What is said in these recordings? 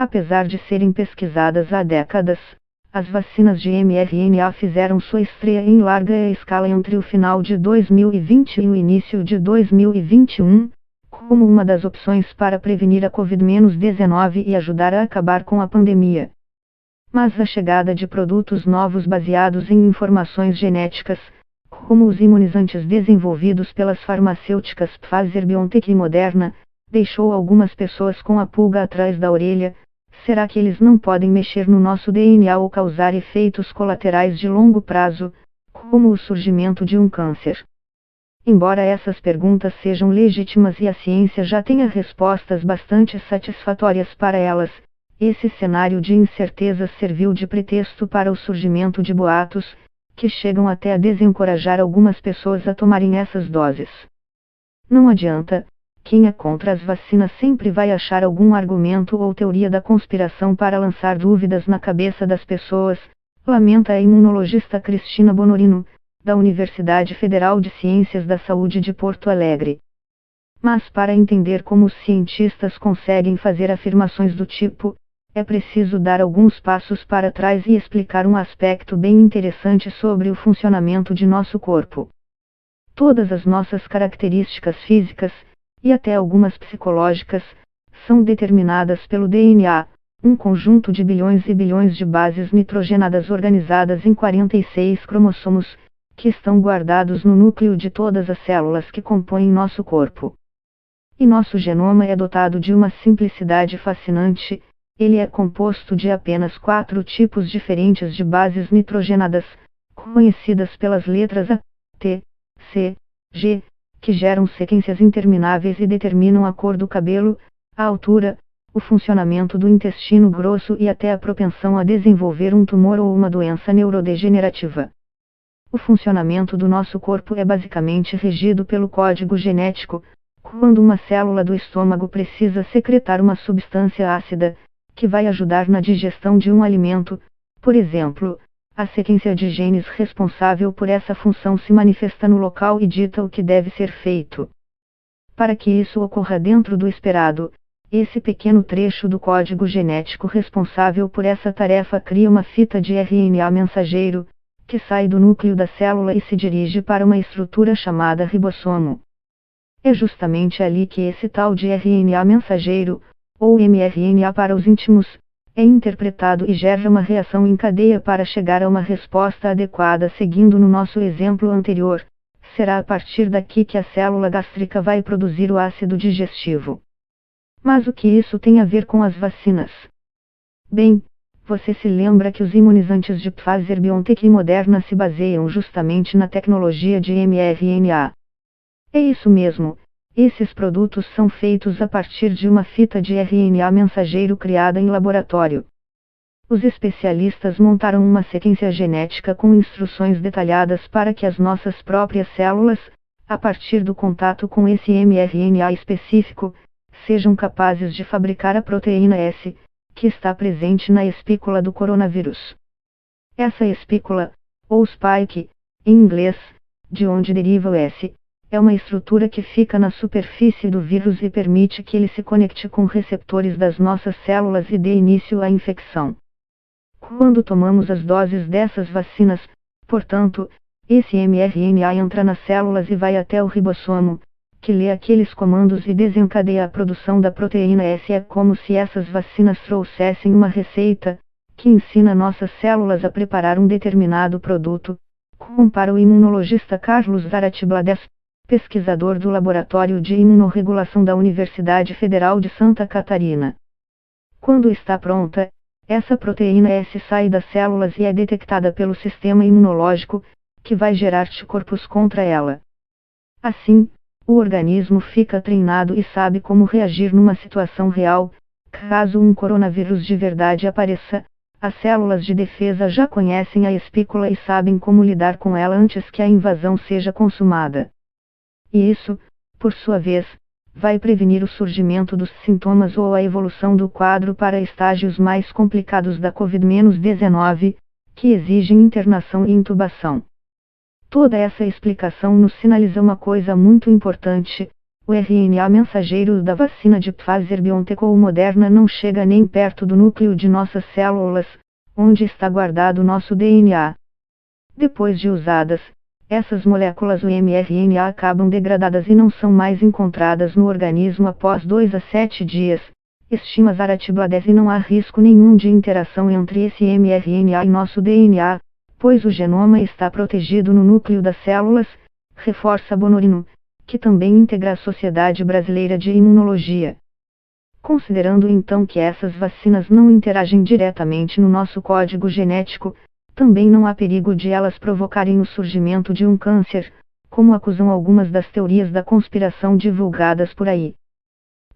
Apesar de serem pesquisadas há décadas, as vacinas de mRNA fizeram sua estreia em larga escala entre o final de 2020 e o início de 2021, como uma das opções para prevenir a Covid-19 e ajudar a acabar com a pandemia. Mas a chegada de produtos novos baseados em informações genéticas, como os imunizantes desenvolvidos pelas farmacêuticas Pfizer-BioNTech e Moderna, deixou algumas pessoas com a pulga atrás da orelha. Será que eles não podem mexer no nosso DNA ou causar efeitos colaterais de longo prazo, como o surgimento de um câncer? Embora essas perguntas sejam legítimas e a ciência já tenha respostas bastante satisfatórias para elas, esse cenário de incertezas serviu de pretexto para o surgimento de boatos, que chegam até a desencorajar algumas pessoas a tomarem essas doses. Não adianta. Quem é contra as vacinas sempre vai achar algum argumento ou teoria da conspiração para lançar dúvidas na cabeça das pessoas, lamenta a imunologista Cristina Bonorino, da Universidade Federal de Ciências da Saúde de Porto Alegre. Mas para entender como os cientistas conseguem fazer afirmações do tipo, é preciso dar alguns passos para trás e explicar um aspecto bem interessante sobre o funcionamento de nosso corpo. Todas as nossas características físicas, e até algumas psicológicas, são determinadas pelo DNA, um conjunto de bilhões e bilhões de bases nitrogenadas organizadas em 46 cromossomos, que estão guardados no núcleo de todas as células que compõem nosso corpo. E nosso genoma é dotado de uma simplicidade fascinante, ele é composto de apenas 4 tipos diferentes de bases nitrogenadas, conhecidas pelas letras A, T, C, G, que geram sequências intermináveis e determinam a cor do cabelo, a altura, o funcionamento do intestino grosso e até a propensão a desenvolver um tumor ou uma doença neurodegenerativa. O funcionamento do nosso corpo é basicamente regido pelo código genético. Quando uma célula do estômago precisa secretar uma substância ácida, que vai ajudar na digestão de um alimento, por exemplo, a sequência de genes responsável por essa função se manifesta no local e dita o que deve ser feito. Para que isso ocorra dentro do esperado, esse pequeno trecho do código genético responsável por essa tarefa cria uma fita de RNA mensageiro, que sai do núcleo da célula e se dirige para uma estrutura chamada ribossomo. É justamente ali que esse tal de RNA mensageiro, ou mRNA para os íntimos, é interpretado e gera uma reação em cadeia para chegar a uma resposta adequada. Seguindo no nosso exemplo anterior, será a partir daqui que a célula gástrica vai produzir o ácido digestivo. Mas o que isso tem a ver com as vacinas? Bem, você se lembra que os imunizantes de Pfizer-BioNTech e Moderna se baseiam justamente na tecnologia de mRNA. É isso mesmo. Esses produtos são feitos a partir de uma fita de RNA mensageiro criada em laboratório. Os especialistas montaram uma sequência genética com instruções detalhadas para que as nossas próprias células, a partir do contato com esse mRNA específico, sejam capazes de fabricar a proteína S, que está presente na espícula do coronavírus. Essa espícula, ou spike, em inglês, de onde deriva o S, é uma estrutura que fica na superfície do vírus e permite que ele se conecte com receptores das nossas células e dê início à infecção. Quando tomamos as doses dessas vacinas, portanto, esse mRNA entra nas células e vai até o ribossomo, que lê aqueles comandos e desencadeia a produção da proteína S. É como se essas vacinas trouxessem uma receita, que ensina nossas células a preparar um determinado produto, compara o imunologista Carlos Zarate-Blades, pesquisador do Laboratório de Imunorregulação da Universidade Federal de Santa Catarina. Quando está pronta, essa proteína S sai das células e é detectada pelo sistema imunológico, que vai gerar anticorpos contra ela. Assim, o organismo fica treinado e sabe como reagir numa situação real. Caso um coronavírus de verdade apareça, as células de defesa já conhecem a espícula e sabem como lidar com ela antes que a invasão seja consumada. E isso, por sua vez, vai prevenir o surgimento dos sintomas ou a evolução do quadro para estágios mais complicados da Covid-19, que exigem internação e intubação. Toda essa explicação nos sinaliza uma coisa muito importante: O RNA mensageiro da vacina de Pfizer-BioNTech ou Moderna não chega nem perto do núcleo de nossas células, onde está guardado nosso DNA. Depois de usadas, essas moléculas do mRNA acabam degradadas e não são mais encontradas no organismo após 2 a 7 dias, estima Zaratiblades, e não há risco nenhum de interação entre esse mRNA e nosso DNA, pois o genoma está protegido no núcleo das células, reforça Bonorino, que também integra a Sociedade Brasileira de Imunologia. Considerando então que essas vacinas não interagem diretamente no nosso código genético, também não há perigo de elas provocarem o surgimento de um câncer, como acusam algumas das teorias da conspiração divulgadas por aí.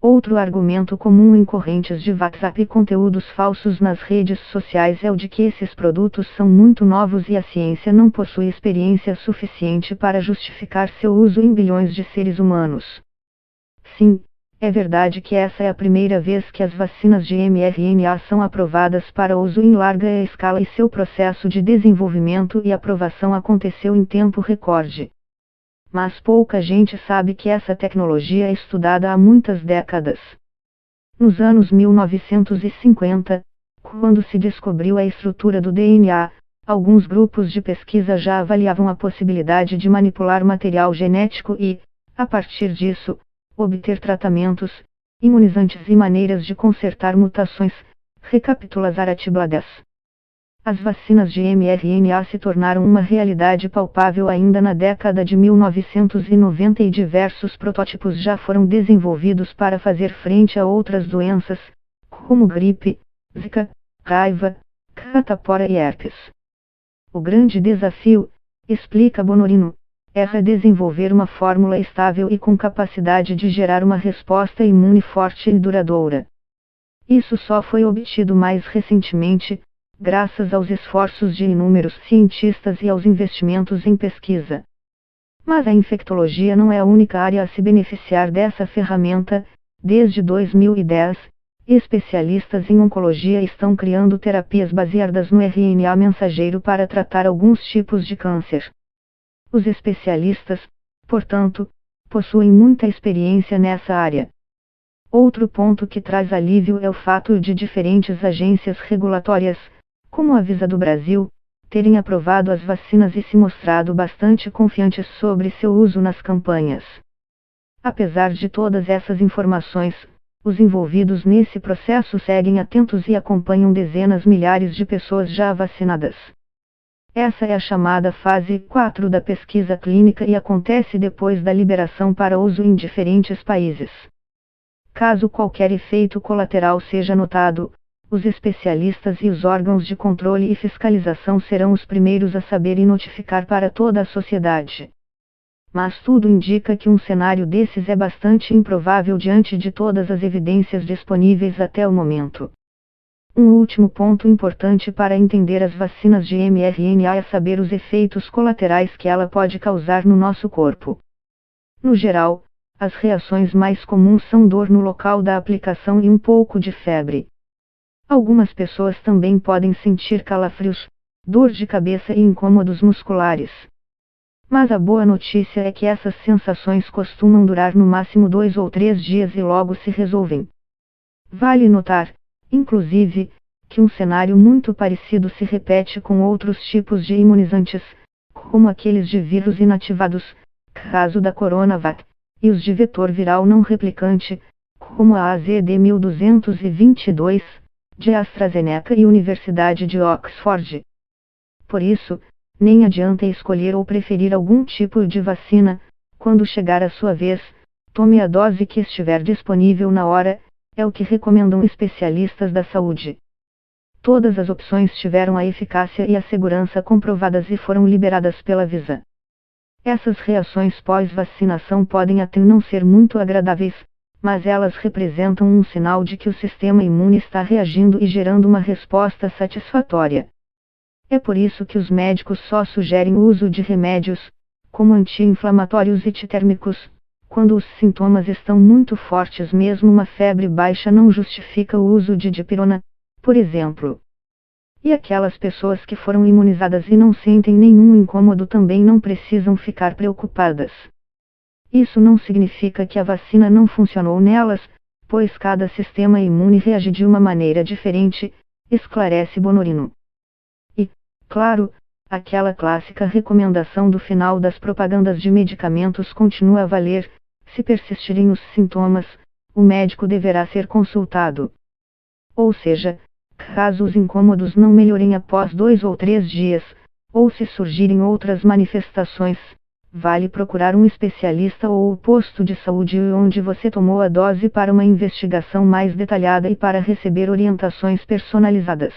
Outro argumento comum em correntes de WhatsApp e conteúdos falsos nas redes sociais é o de que esses produtos são muito novos e a ciência não possui experiência suficiente para justificar seu uso em bilhões de seres humanos. Sim, é verdade que essa é a primeira vez que as vacinas de mRNA são aprovadas para uso em larga escala e seu processo de desenvolvimento e aprovação aconteceu em tempo recorde. Mas pouca gente sabe que essa tecnologia é estudada há muitas décadas. Nos anos 1950, quando se descobriu a estrutura do DNA, alguns grupos de pesquisa já avaliavam a possibilidade de manipular material genético e, a partir disso, obter tratamentos, imunizantes e maneiras de consertar mutações, recapitula Zaratiblades. As vacinas de mRNA se tornaram uma realidade palpável ainda na década de 1990 e diversos protótipos já foram desenvolvidos para fazer frente a outras doenças, como gripe, zika, raiva, catapora e herpes. O grande desafio, explica Bonorino, é redesenvolver uma fórmula estável e com capacidade de gerar uma resposta imune forte e duradoura. Isso só foi obtido mais recentemente, graças aos esforços de inúmeros cientistas e aos investimentos em pesquisa. Mas a infectologia não é a única área a se beneficiar dessa ferramenta. Desde 2010, especialistas em oncologia estão criando terapias baseadas no RNA mensageiro para tratar alguns tipos de câncer. Os especialistas, portanto, possuem muita experiência nessa área. Outro ponto que traz alívio é o fato de diferentes agências regulatórias, como a Anvisa do Brasil, terem aprovado as vacinas e se mostrado bastante confiantes sobre seu uso nas campanhas. Apesar de todas essas informações, os envolvidos nesse processo seguem atentos e acompanham dezenas milhares de pessoas já vacinadas. Essa é a chamada fase 4 da pesquisa clínica e acontece depois da liberação para uso em diferentes países. Caso qualquer efeito colateral seja notado, os especialistas e os órgãos de controle e fiscalização serão os primeiros a saber e notificar para toda a sociedade. Mas tudo indica que um cenário desses é bastante improvável diante de todas as evidências disponíveis até o momento. Um último ponto importante para entender as vacinas de mRNA é saber os efeitos colaterais que ela pode causar no nosso corpo. No geral, as reações mais comuns são dor no local da aplicação e um pouco de febre. Algumas pessoas também podem sentir calafrios, dor de cabeça e incômodos musculares. Mas a boa notícia é que essas sensações costumam durar no máximo 2 ou 3 dias e logo se resolvem. Vale notar, inclusive, que um cenário muito parecido se repete com outros tipos de imunizantes, como aqueles de vírus inativados, caso da Coronavac, e os de vetor viral não replicante, como a AZD1222, de AstraZeneca e Universidade de Oxford. Por isso, nem adianta escolher ou preferir algum tipo de vacina. Quando chegar a sua vez, tome a dose que estiver disponível na hora, é o que recomendam especialistas da saúde. Todas as opções tiveram a eficácia e a segurança comprovadas e foram liberadas pela Anvisa. Essas reações pós-vacinação podem até não ser muito agradáveis, mas elas representam um sinal de que o sistema imune está reagindo e gerando uma resposta satisfatória. É por isso que os médicos só sugerem o uso de remédios, como anti-inflamatórios e antitérmicos, quando os sintomas estão muito fortes. Mesmo uma febre baixa não justifica o uso de dipirona, por exemplo. E aquelas pessoas que foram imunizadas e não sentem nenhum incômodo também não precisam ficar preocupadas. Isso não significa que a vacina não funcionou nelas, pois cada sistema imune reage de uma maneira diferente, esclarece Bonorino. E, claro, aquela clássica recomendação do final das propagandas de medicamentos continua a valer: se persistirem os sintomas, o médico deverá ser consultado. Ou seja, caso os incômodos não melhorem após 2 ou 3 dias, ou se surgirem outras manifestações, vale procurar um especialista ou o posto de saúde onde você tomou a dose para uma investigação mais detalhada e para receber orientações personalizadas.